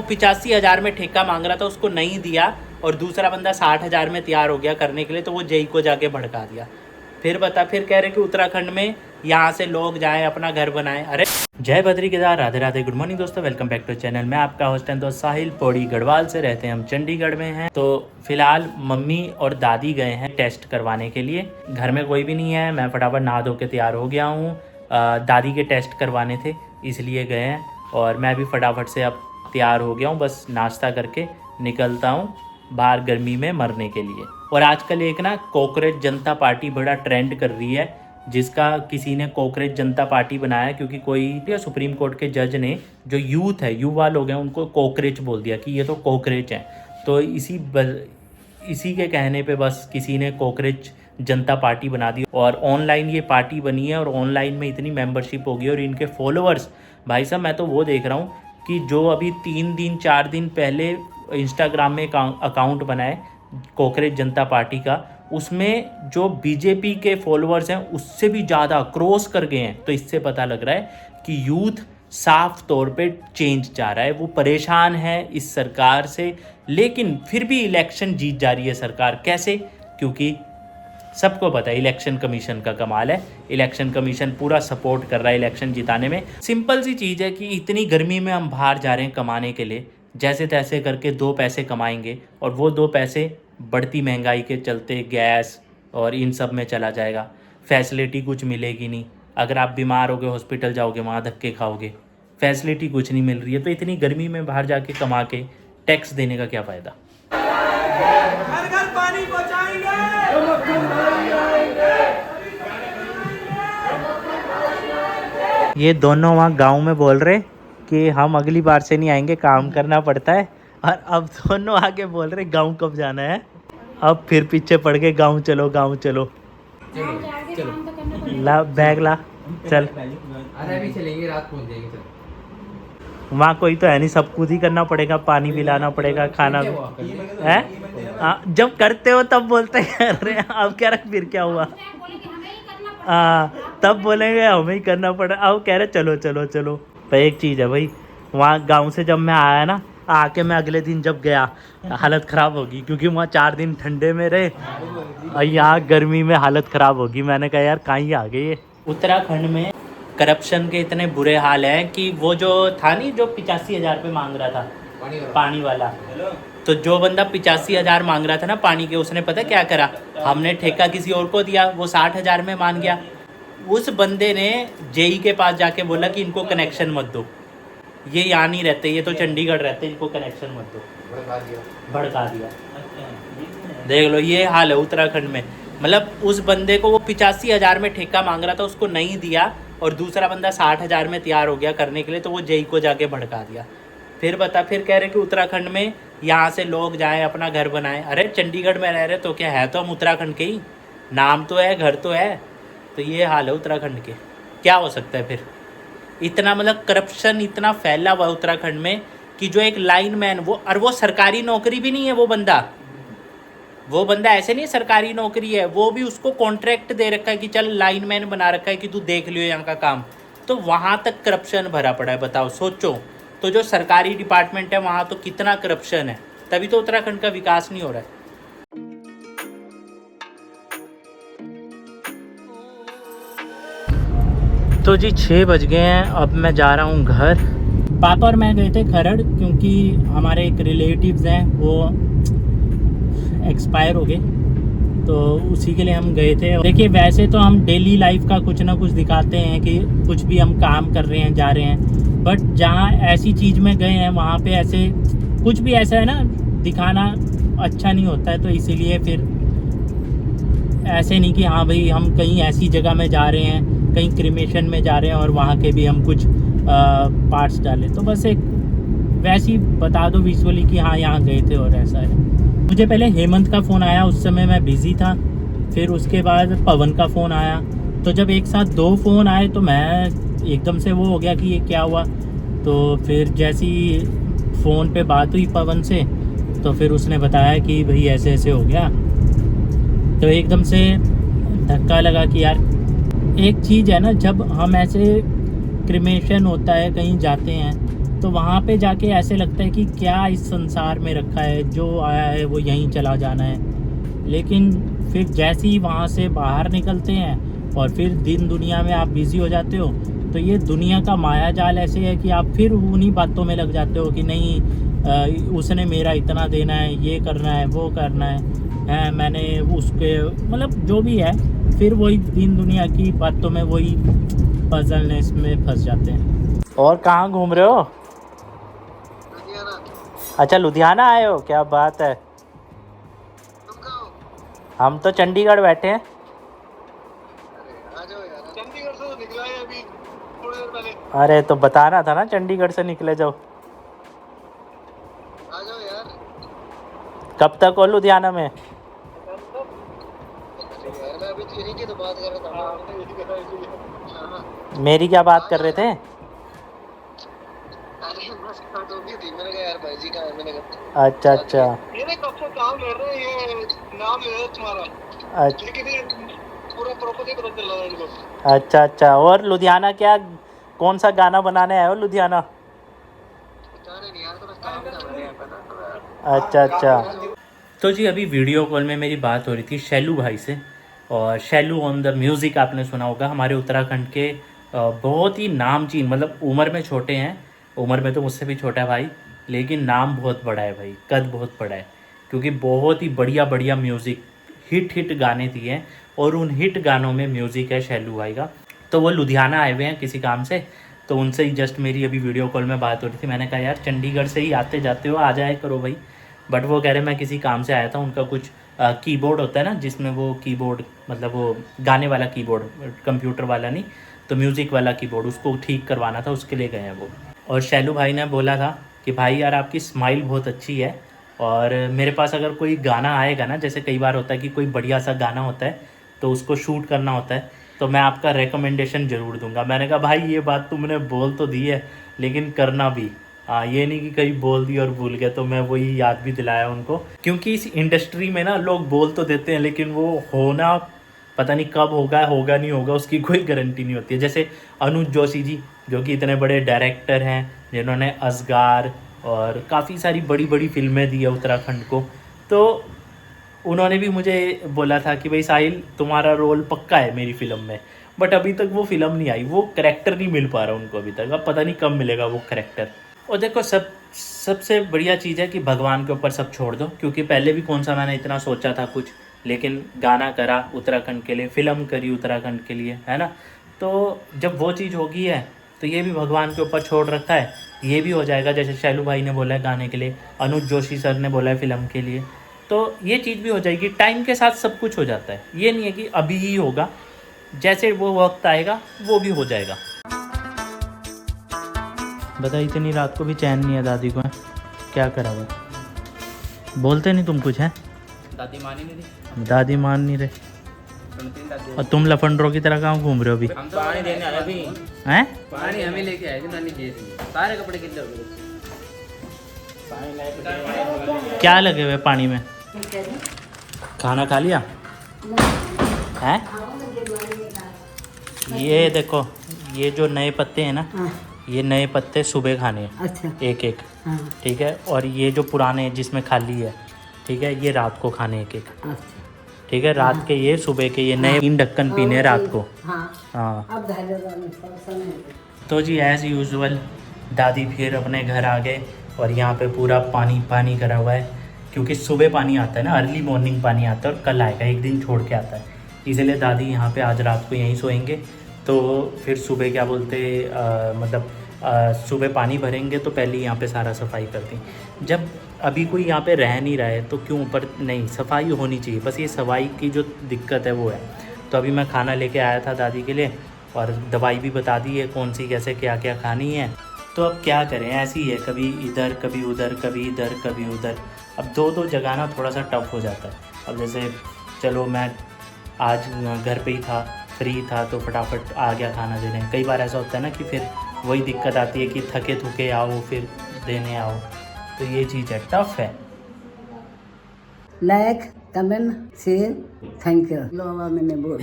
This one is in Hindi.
85,000 में ठेका मांग रहा था, उसको नहीं दिया और दूसरा बंदा 60,000 में तैयार हो गया करने के लिए, तो वो जेई को जाके भड़का दिया। फिर बता, फिर कह रहे कि उत्तराखंड में यहाँ से लोग जाएं अपना घर बनाएं। अरे जय बद्री केदार, राधे राधे, गुड मॉर्निंग दोस्तों, वेलकम बैक टू चैनल। मैं आपका होस्ट एंड दोस्त साहिल पौड़ी गढ़वाल से, रहते हैं हम चंडीगढ़ में हैं। तो फिलहाल मम्मी और दादी गए हैं टेस्ट करवाने के लिए। घर में कोई भी नहीं है, मैं फटाफट नहा धो के तैयार हो गया हूँ। दादी के टेस्ट करवाने थे इसलिए गए हैं और मैं भी फटाफट से अब तैयार हो गया हूँ। बस नाश्ता करके निकलता हूँ बाहर गर्मी में मरने के लिए। और आजकल एक ना कॉकरोच जनता पार्टी बड़ा ट्रेंड कर रही है, जिसका किसी ने कॉकरोच जनता पार्टी बनाया क्योंकि कोई सुप्रीम कोर्ट के जज ने जो यूथ है, युवा लोग हैं, उनको कॉकरोच बोल दिया कि ये तो कॉकरोच है। तो इसी के कहने पे बस किसी ने कॉकरोच जनता पार्टी बना दी और ऑनलाइन ये पार्टी बनी है और ऑनलाइन में इतनी मेंबरशिप होगी और इनके फॉलोअर्स, भाई साहब मैं तो वो देख रहा हूँ कि जो अभी 3 दिन 4 दिन पहले इंस्टाग्राम में अकाउंट बनाए कॉकरोच जनता पार्टी का, उसमें जो बीजेपी के फॉलोअर्स हैं उससे भी ज़्यादा क्रॉस कर गए हैं। तो इससे पता लग रहा है कि यूथ साफ तौर पे चेंज चाह रहा है। वो परेशान है इस सरकार से, लेकिन फिर भी इलेक्शन जीत जा रही है सरकार। कैसे? क्योंकि सबको पता है इलेक्शन कमीशन का कमाल है। इलेक्शन कमीशन पूरा सपोर्ट कर रहा है इलेक्शन जिताने में। सिंपल सी चीज़ है कि इतनी गर्मी में हम बाहर जा रहे हैं कमाने के लिए, जैसे तैसे करके 2 पैसे कमाएंगे और वो 2 पैसे बढ़ती महंगाई के चलते गैस और इन सब में चला जाएगा। फैसिलिटी कुछ मिलेगी नहीं। अगर आप बीमार होगे हॉस्पिटल जाओगे, वहाँ धक्के खाओगे। फैसिलिटी कुछ नहीं मिल रही है। तो इतनी गर्मी में बाहर जाके कमा के टैक्स देने का क्या फ़ायदा। घर घर पानी पहुंचाएंगे। ये दोनों वहाँ गांव में बोल रहे कि हम अगली बार से नहीं आएंगे, काम करना पड़ता है। और अब दोनों आगे बोल रहे गांव कब जाना है। अब फिर पीछे पड़ गए, गांव चलो गांव चलो। ला बैग ला, चल। अरे अभी चलेंगे, रात पहुंच जाएंगे। चल, वहाँ कोई तो है नहीं, सब खुद ही करना पड़ेगा, पानी भी लाना पड़ेगा, खाना भी है। जब करते हो तब बोलते हैं अरे अब क्या रख, फिर क्या हुआ। तब बोलेंगे हमें ही करना पड़ा। अब कह रहे चलो चलो चलो। पर एक चीज़ है भाई, वहाँ गांव से जब मैं आया ना, आके मैं अगले दिन जब गया हालत ख़राब होगी, क्योंकि वहाँ 4 दिन ठंडे में रहे और यहाँ गर्मी में हालत ख़राब होगी। मैंने कहा यार कहाँ ही आ गए ये। उत्तराखंड में करप्शन के इतने बुरे हाल हैं कि वो जो था नहीं, जो 85,000 रुपये मांग रहा था पानी वाला, तो जो बंदा 85,000 मांग रहा था ना पानी के, उसने पता क्या करा, हमने ठेका किसी और को दिया, वो 60,000 में मान गया। उस बंदे ने जेई के पास जाके बोला कि इनको कनेक्शन मत दो, ये यहाँ नहीं रहते, ये तो चंडीगढ़ रहते, इनको कनेक्शन मत दो। भड़का दिया। देख लो ये हाल है उत्तराखंड में। मतलब उस बंदे को वो 85,000 में ठेका मांग रहा था, उसको नहीं दिया और दूसरा बंदा 60,000 में तैयार हो गया करने के लिए, तो वो जेई को जाके भड़का दिया। फिर बता, फिर कह रहे कि उत्तराखंड में यहाँ से लोग जाएं अपना घर बनाएं। अरे चंडीगढ़ में रह रहे तो क्या है, तो हम उत्तराखंड के ही, नाम तो है, घर तो है। तो ये हाल है उत्तराखंड के। क्या हो सकता है फिर? इतना मतलब करप्शन इतना फैला हुआ है उत्तराखंड में कि जो एक लाइनमैन, वो सरकारी नौकरी भी नहीं है वो बंदा ऐसे नहीं सरकारी नौकरी है, वो भी उसको कॉन्ट्रैक्ट दे रखा है कि चल लाइनमैन बना रखा है कि तू देख लियो यहाँ का काम। तो वहाँ तक करप्शन भरा पड़ा है। बताओ, सोचो तो जो सरकारी डिपार्टमेंट है वहाँ तो कितना करप्शन है, तभी तो उत्तराखंड का विकास नहीं हो रहा है। तो जी 6 बज गए हैं, अब मैं जा रहा हूँ घर। पापा और मैं गए थे खरड़, क्योंकि हमारे एक रिलेटिव्स हैं वो एक्सपायर हो गए, तो उसी के लिए हम गए थे। देखिए वैसे तो हम डेली लाइफ का कुछ ना कुछ दिखाते हैं कि कुछ भी हम काम कर रहे हैं, जा रहे हैं, बट जहाँ ऐसी चीज़ में गए हैं वहाँ पे ऐसे कुछ भी ऐसा है ना, दिखाना अच्छा नहीं होता है। तो इसीलिए फिर ऐसे नहीं कि हाँ भाई हम कहीं ऐसी जगह में जा रहे हैं, कहीं क्रिमेशन में जा रहे हैं और वहाँ के भी हम कुछ पार्ट्स डालें। तो बस एक वैसी बता दो विजुअली कि हाँ यहाँ गए थे और ऐसा है। मुझे पहले हेमंत का फ़ोन आया, उस समय मैं बिज़ी था। फिर उसके बाद पवन का फ़ोन आया। तो जब एक साथ 2 फ़ोन आए तो मैं एकदम से वो हो गया कि ये क्या हुआ। तो फिर जैसी फ़ोन पे बात हुई पवन से, तो फिर उसने बताया कि भाई ऐसे ऐसे हो गया। तो एकदम से धक्का लगा कि यार एक चीज़ है ना, जब हम ऐसे क्रिमेशन होता है कहीं जाते हैं तो वहाँ पे जाके ऐसे लगता है कि क्या इस संसार में रखा है, जो आया है वो यहीं चला जाना है। लेकिन फिर जैसे ही वहाँ से बाहर निकलते हैं और फिर दिन दुनिया में आप बिज़ी हो जाते हो, तो ये दुनिया का माया जाल ऐसे है कि आप फिर उन्हीं बातों में लग जाते हो कि नहीं उसने मेरा इतना देना है, ये करना है, वो करना है मैंने उसके मतलब जो भी है, फिर वही दिन दुनिया की बातों में वही पजलनेस में फंस जाते हैं। और कहाँ घूम रहे हो? अच्छा लुधियाना आए हो, क्या बात है। हम तो चंडीगढ़ बैठे हैं। चंडीगढ़ से तो निकला है अभी थोड़ी देर पहले। अरे तो बताना था ना, चंडीगढ़ से निकले जाओ। आ जाओ यार। कब तक हो लुधियाना में? यार मैं अभी तो यही की तो बात कर रहा था। हाँ। मेरी क्या बात कर रहे थे? अरे बस बात हो गई थी, मैंने कहा यार भाई जी कहाँ है, मैंने कहा अच्छा अच्छा ये ना कब से काम ले रहे हैं, ये नाम ले रहे हैं तुम्हारा, अच्छा लेकिन ये पूरा प्रॉपर्टी पता चल रहा है इनको। अच्छा अच्छा। और लुधियाना क्या, कौन सा गाना बनाने आए हो लुधियाना? जाने नहीं यार, तो बस काम ही ना बने यार, पता अच्छा अच्छा। तो जी अभी वीडियो कॉल में मेरी बात हो रही थी शैलू भाई से, और शैलू ऑन द म्यूज़िक आपने सुना होगा, हमारे उत्तराखंड के बहुत ही नामचीन, मतलब उम्र में छोटे हैं, उम्र में तो मुझसे भी छोटा है भाई, लेकिन नाम बहुत बड़ा है भाई, कद बहुत बड़ा है, क्योंकि बहुत ही बढ़िया बढ़िया म्यूज़िक हिट गाने दिए हैं, और उन हिट गानों में म्यूज़िक है शैलू भाई का। तो वो लुधियाना आए हुए हैं किसी काम से, तो उनसे ही जस्ट मेरी अभी वीडियो कॉल में बात हो रही थी। मैंने कहा यार चंडीगढ़ से ही आते जाते हो, आ जाए करो भाई। बट वो कह रहे मैं किसी काम से आया था, उनका कुछ कीबोर्ड होता है ना, जिसमें वो कीबोर्ड मतलब वो गाने वाला कीबोर्ड, कंप्यूटर वाला नहीं, तो म्यूज़िक वाला कीबोर्ड, उसको ठीक करवाना था, उसके लिए गए हैं वो। और शैलू भाई ने बोला था कि भाई यार आपकी स्माइल बहुत अच्छी है, और मेरे पास अगर कोई गाना आएगा ना, जैसे कई बार होता है कि कोई बढ़िया सा गाना होता है तो उसको शूट करना होता है, तो मैं आपका रिकमेंडेशन ज़रूर दूंगा। मैंने कहा भाई ये बात तुमने बोल तो दी है, लेकिन करना भी, हाँ ये नहीं कि कहीं बोल दी और भूल गए। तो मैं वही याद भी दिलाया उनको, क्योंकि इस इंडस्ट्री में ना लोग बोल तो देते हैं, लेकिन वो होना पता नहीं कब होगा, होगा नहीं होगा, उसकी कोई गारंटी नहीं होती है। जैसे अनुज जोशी जी, जो कि इतने बड़े डायरेक्टर हैं, जिन्होंने असगार और काफ़ी सारी बड़ी बड़ी फिल्में दी है उत्तराखंड को, तो उन्होंने भी मुझे बोला था कि भाई साहिल तुम्हारा रोल पक्का है मेरी फ़िल्म में, बट अभी तक वो फ़िल्म नहीं आई, वो करैक्टर नहीं मिल पा रहा उनको अभी तक, अब पता नहीं कब मिलेगा वो करैक्टर। और देखो सबसे बढ़िया चीज़ है कि भगवान के ऊपर सब छोड़ दो, क्योंकि पहले भी कौन सा मैंने इतना सोचा था कुछ, लेकिन गाना करा उत्तराखंड के लिए, फ़िल्म करी उत्तराखंड के लिए, है ना। तो जब वो चीज़ होगी है तो ये भी भगवान के ऊपर छोड़ रखा है, ये भी हो जाएगा। जैसे शैलू भाई ने बोला है गाने के लिए, अनुज जोशी सर ने बोला है फ़िल्म के लिए, तो ये चीज़ भी हो जाएगी। टाइम के साथ सब कुछ हो जाता है, ये नहीं है कि अभी ही होगा, जैसे वो वक्त आएगा वो भी हो जाएगा। बता इतनी रात को भी चैन नहीं है दादी को, है क्या करा हुआ, बोलते नहीं तुम कुछ है? दादी मान ही नहीं रही, दादी मान नहीं रहे, सुनती नहीं दादी। और तुम लफंडरों की तरह कहाँ घूम रहे हो अभी? हम तो पानी देने आए अभी, हैं? पानी हमें लेके आए थे नानी जी से, सारे कपड़े गिल्ले हो गए। क्या लगे हुए पानी में? खाना खा लिया हैं? ये देखो, ये जो नए पत्ते हैं ना, ये नए पत्ते सुबह खाने हैं, अच्छा एक एक, हाँ ठीक है। और ये जो पुराने हैं जिसमें खाली है, ठीक है, ये रात को खाने एक एक, अच्छा ठीक है। रात के ये, सुबह के ये नए 3 ढक्कन पीने हैं रात को। हाँ हाँ अब धैर्य समय तो जी एज़ यूजुअल दादी फिर अपने घर आ गए, और यहाँ पे पूरा पानी पानी करा हुआ है, क्योंकि सुबह पानी आता है ना, अर्ली मॉर्निंग पानी आता है, और कल आएगा, एक दिन छोड़ के आता है, इसीलिए दादी यहाँ पे आज रात को यहीं सोएंगे। तो फिर सुबह क्या बोलते मतलब सुबह पानी भरेंगे तो पहले ही यहाँ पे सारा सफाई करती। जब अभी कोई यहाँ पे रह नहीं रहा है तो क्यों ऊपर नहीं, सफाई होनी चाहिए, बस ये सफाई की जो दिक्कत है वो है। तो अभी मैं खाना लेके आया था दादी के लिए, और दवाई भी बता दी है कौन सी कैसे क्या क्या खानी है। तो अब क्या करें, ऐसी है, कभी इधर कभी उधर, कभी इधर कभी उधर। अब दो जगह ना थोड़ा सा टफ हो जाता है। अब जैसे चलो मैं आज घर पे ही था, फ्री था, तो फटाफट आ गया खाना देने। कई बार ऐसा होता है ना कि फिर वही दिक्कत आती है कि थके थुके आओ फिर देने आओ, तो ये चीज़ है, टफ है। Like comment share thank you लो मैंने बोल